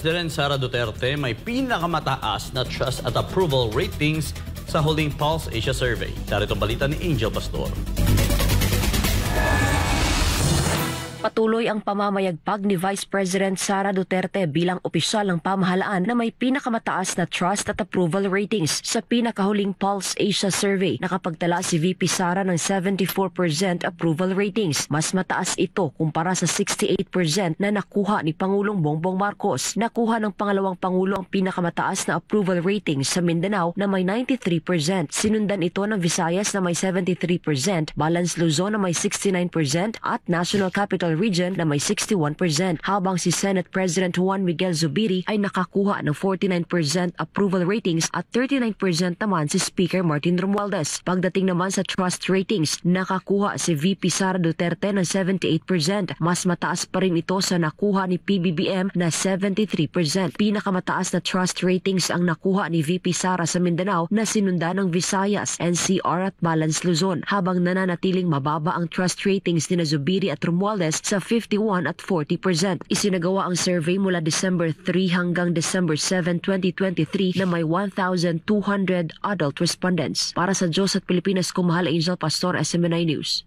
President Sara Duterte may pinakamataas na trust at approval ratings sa huling Pulse Asia Survey. Darito balita ni Angel Pastor. Patuloy ang pamamayagpag ni Vice President Sara Duterte bilang opisyal ng pamahalaan na may pinakamataas na trust at approval ratings sa pinakahuling Pulse Asia Survey. Nakapagtala si VP Sara ng 74% approval ratings. Mas mataas ito kumpara sa 68% na nakuha ni Pangulong Bongbong Marcos. Nakuha ng pangalawang Pangulo ang pinakamataas na approval ratings sa Mindanao na may 93%. Sinundan ito ng Visayas na may 73%, Balance Luzon na may 69% at National Capital Region na may 61%, habang si Senate President Juan Miguel Zubiri ay nakakuha ng 49% approval ratings at 39% naman si Speaker Martin Romualdez. Pagdating naman sa trust ratings, nakakuha si VP Sara Duterte ng 78%. Mas mataas pa rin ito sa nakuha ni PBBM na 73%. Pinakamataas na trust ratings ang nakuha ni VP Sara sa Mindanao na sinundan ng Visayas, NCR at Balance Luzon, habang nananatiling mababa ang trust ratings ni Zubiri at Romualdez sa 51 at 40%. Isinagawa ang survey mula December 3 hanggang December 7, 2023 na may 1,200 adult respondents. Para sa Diyos at Pilipinas, kumahal Angel Pastor, SMNI News.